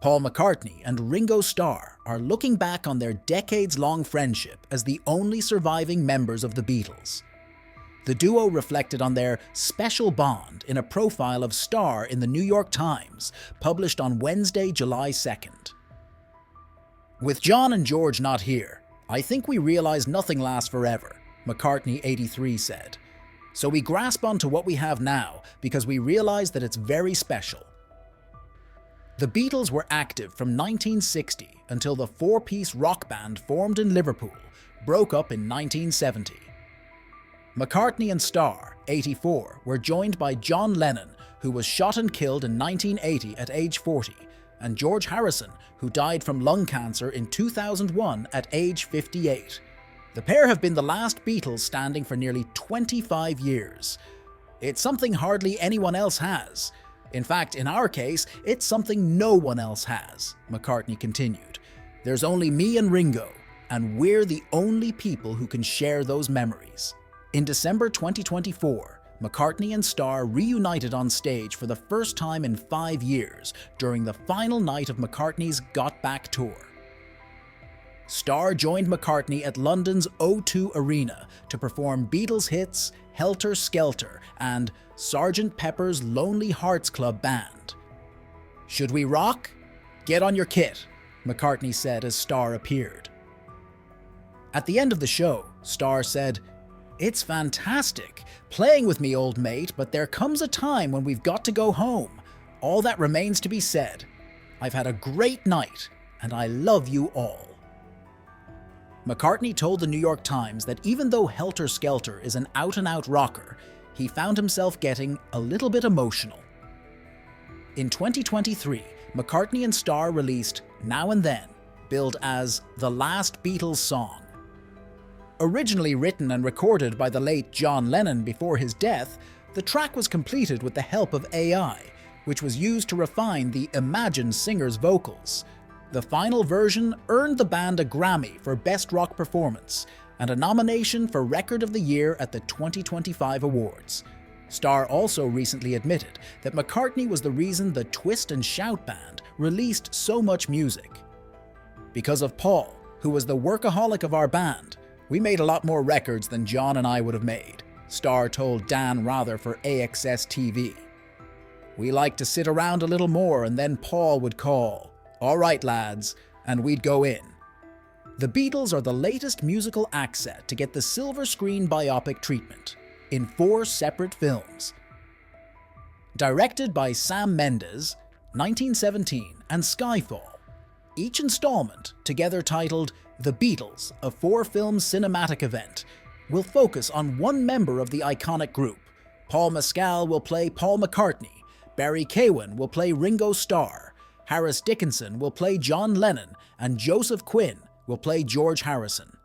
Paul McCartney and Ringo Starr are looking back on their decades-long friendship as the only surviving members of the Beatles. The duo reflected on their special bond in a profile of Starr in the New York Times, published on Wednesday, July 2nd. "With John and George not here, I think we realize nothing lasts forever," McCartney, 83, said. "So we grasp onto what we have now because we realize that it's very special." The Beatles were active from 1960 until the four-piece rock band formed in Liverpool broke up in 1970. McCartney and Starr, 84, were joined by John Lennon, who was shot and killed in 1980 at age 40, and George Harrison, who died from lung cancer in 2001 at age 58. The pair have been the last Beatles standing for nearly 25 years. "It's something hardly anyone else has. In fact, in our case, it's something no one else has," McCartney continued. "There's only me and Ringo, and we're the only people who can share those memories." In December 2024, McCartney and Starr reunited on stage for the first time in 5 years during the final night of McCartney's Got Back tour. Starr joined McCartney at London's O2 Arena to perform Beatles hits Helter Skelter and Sgt. Pepper's Lonely Hearts Club Band. "Should we rock? Get on your kit," McCartney said as Starr appeared. At the end of the show, Starr said, "It's fantastic, playing with me, old mate, but there comes a time when we've got to go home. All that remains to be said. I've had a great night, and I love you all." McCartney told the New York Times that even though Helter Skelter is an out-and-out rocker, he found himself getting a little bit emotional. In 2023, McCartney and Starr released Now and Then, billed as the last Beatles song. Originally written and recorded by the late John Lennon before his death, the track was completed with the help of AI, which was used to refine the imagined singer's vocals. The final version earned the band a Grammy for Best Rock Performance and a nomination for Record of the Year at the 2025 Awards. Starr also recently admitted that McCartney was the reason the Twist and Shout band released so much music. "Because of Paul, who was the workaholic of our band, we made a lot more records than John and I would have made," Starr told Dan Rather for AXS TV. "We liked to sit around a little more and then Paul would call, 'All right, lads,' and we'd go in." The Beatles are the latest musical act set to get the silver screen biopic treatment, in 4 separate films. Directed by Sam Mendes, 1917 and Skyfall, each installment, together titled The Beatles, a 4-film cinematic event, will focus on one member of the iconic group. Paul Mescal will play Paul McCartney, Barry Keoghan will play Ringo Starr, Harris Dickinson will play John Lennon, and Joseph Quinn will play George Harrison.